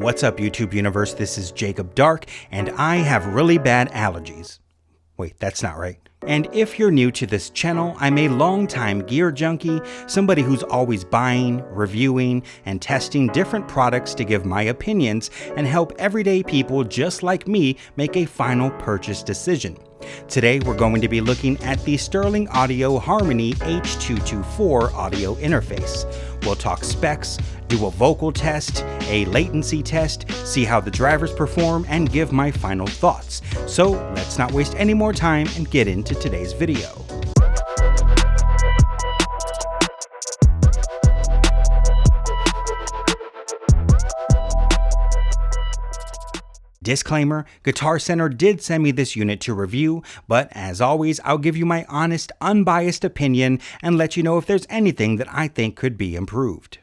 What's up, YouTube universe? This is Jacob Dark, and I have really bad allergies. Wait, that's not right. And if you're new to this channel, I'm a longtime gear junkie, somebody who's always buying, reviewing, and testing different products to give my opinions and help everyday people just like me make a final purchase decision. Today, we're going to be looking at the Sterling Audio Harmony H224 audio interface. We'll talk specs, do a vocal test, a latency test, see how the drivers perform, and give my final thoughts. So let's not waste any more time and get into today's video. Disclaimer, Guitar Center did send me this unit to review, but as always, I'll give you my honest, unbiased opinion and let you know if there's anything that I think could be improved.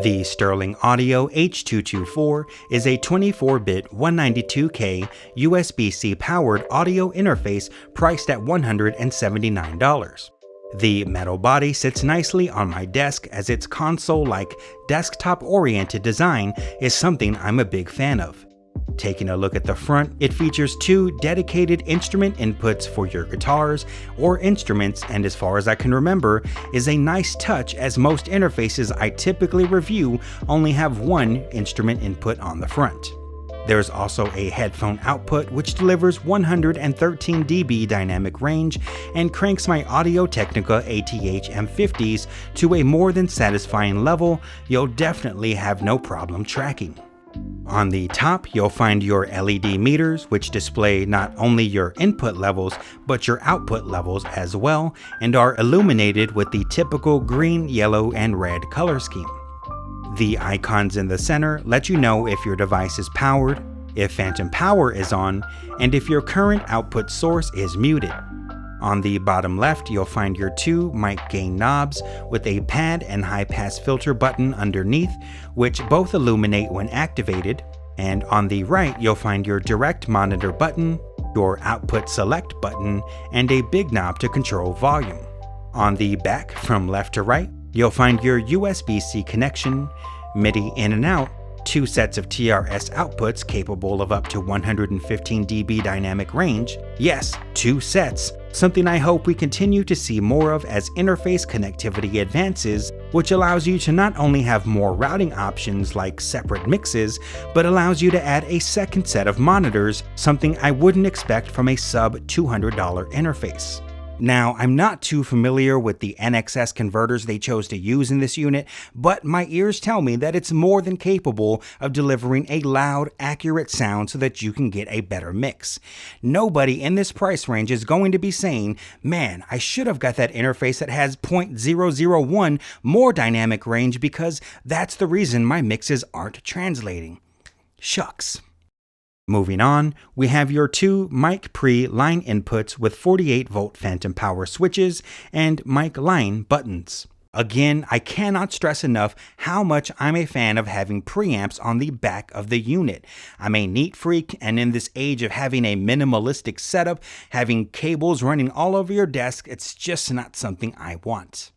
The Sterling Audio H224 is a 24-bit 192K USB-C powered audio interface priced at $179. The metal body sits nicely on my desk as its console-like, desktop-oriented design is something I'm a big fan of. Taking a look at the front, it features two dedicated instrument inputs for your guitars or instruments, and as far as I can remember, is a nice touch as most interfaces I typically review only have one instrument input on the front. There's also a headphone output which delivers 113 dB dynamic range and cranks my Audio-Technica ATH M50s to a more than satisfying level you'll definitely have no problem tracking. On the top, you'll find your LED meters, which display not only your input levels, but your output levels as well, and are illuminated with the typical green, yellow, and red color scheme. The icons in the center let you know if your device is powered, if phantom power is on, and if your current output source is muted. On the bottom left, you'll find your two mic gain knobs with a pad and high pass filter button underneath, which both illuminate when activated. And on the right, you'll find your direct monitor button, your output select button, and a big knob to control volume. On the back, from left to right, you'll find your USB-C connection, MIDI in and out, two sets of TRS outputs capable of up to 115 dB dynamic range. Yes, two sets, something I hope we continue to see more of as interface connectivity advances, which allows you to not only have more routing options like separate mixes, but allows you to add a second set of monitors, something I wouldn't expect from a sub $200 interface. Now, I'm not too familiar with the NXS converters they chose to use in this unit, but my ears tell me that it's more than capable of delivering a loud, accurate sound so that you can get a better mix. Nobody in this price range is going to be saying, man, I should have got that interface that has 0.001 more dynamic range because that's the reason my mixes aren't translating. Shucks. Moving on, we have your two mic pre-line inputs with 48-volt phantom power switches and mic line buttons. Again, I cannot stress enough how much I'm a fan of having preamps on the back of the unit. I'm a neat freak, and in this age of having a minimalistic setup, having cables running all over your desk, it's just not something I want.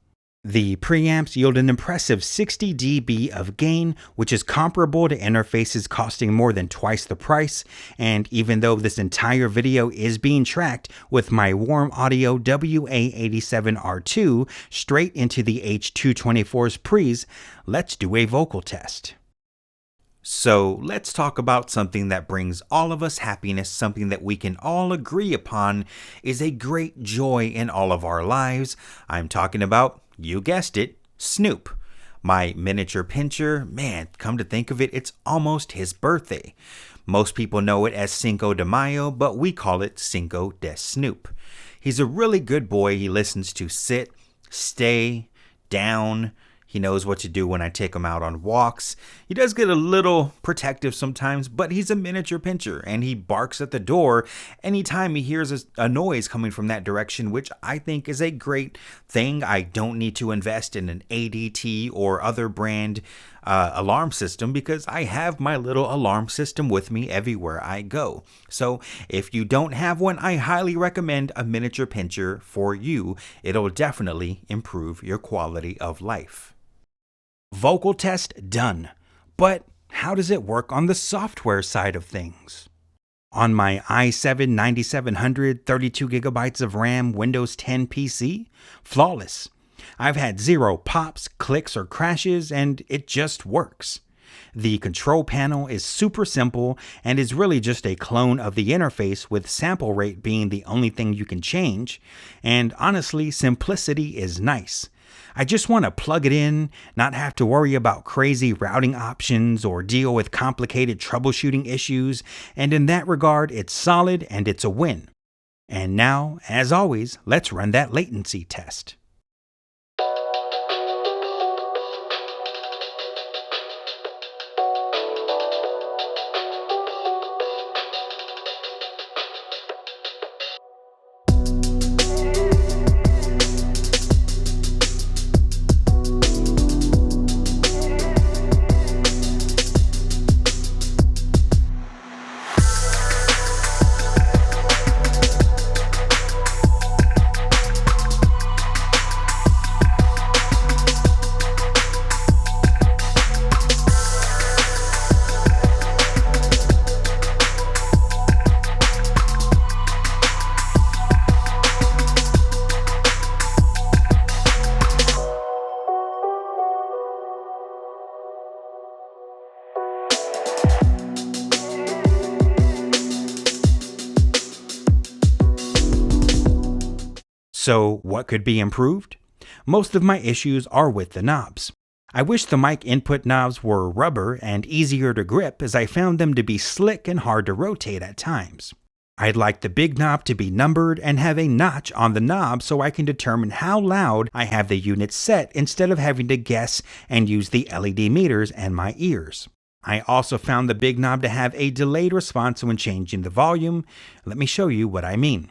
The preamps yield an impressive 60 dB of gain, which is comparable to interfaces costing more than twice the price, and even though this entire video is being tracked with my Warm Audio WA87R2 straight into the H224's pre's, let's do a vocal test. So let's talk about something that brings all of us happiness, something that we can all agree upon is a great joy in all of our lives. I'm talking about, you guessed it, Snoop. My miniature pincher, man, come to think of it, it's almost his birthday. Most people know it as Cinco de Mayo, but we call it Cinco de Snoop. He's a really good boy. He listens to sit, stay, down. He knows what to do when I take him out on walks. He does get a little protective sometimes, but he's a miniature pinscher and he barks at the door anytime he hears a noise coming from that direction, which I think is a great thing. I don't need to invest in an ADT or other brand alarm system because I have my little alarm system with me everywhere I go. So if you don't have one, I highly recommend a miniature pinscher for you. It'll definitely improve your quality of life. Vocal test done. But how does it work on the software side of things? On my i7-9700 32 gigabytes of RAM Windows 10 PC, flawless. I've had zero pops, clicks, or crashes, and it just works. The control panel is super simple and is really just a clone of the interface, with sample rate being the only thing you can change. And honestly, simplicity is nice. I just want to plug it in, not have to worry about crazy routing options or deal with complicated troubleshooting issues, and in that regard, it's solid and it's a win. And now, as always, let's run that latency test. So what could be improved? Most of my issues are with the knobs. I wish the mic input knobs were rubber and easier to grip, as I found them to be slick and hard to rotate at times. I'd like the big knob to be numbered and have a notch on the knob so I can determine how loud I have the unit set instead of having to guess and use the LED meters and my ears. I also found the big knob to have a delayed response when changing the volume. Let me show you what I mean.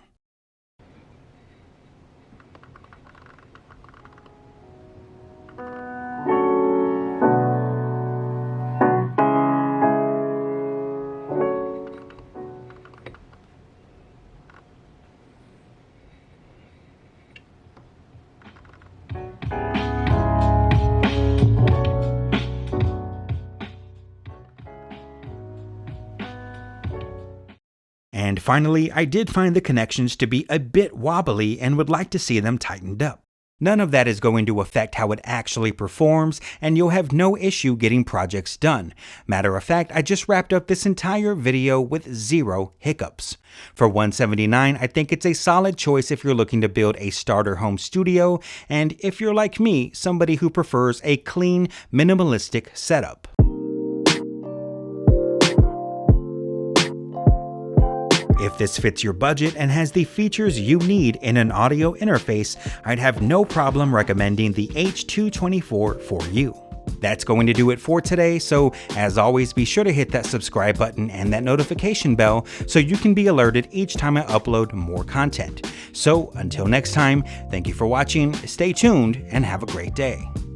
And finally, I did find the connections to be a bit wobbly and would like to see them tightened up. None of that is going to affect how it actually performs, and you'll have no issue getting projects done. Matter of fact, I just wrapped up this entire video with 0 hiccups. For $179, I think it's a solid choice if you're looking to build a starter home studio, and if you're like me, somebody who prefers a clean, minimalistic setup. If this fits your budget and has the features you need in an audio interface, I'd have no problem recommending the H224 for you. That's going to do it for today, so as always, be sure to hit that subscribe button and that notification bell so you can be alerted each time I upload more content. So until next time, thank you for watching, stay tuned, and have a great day.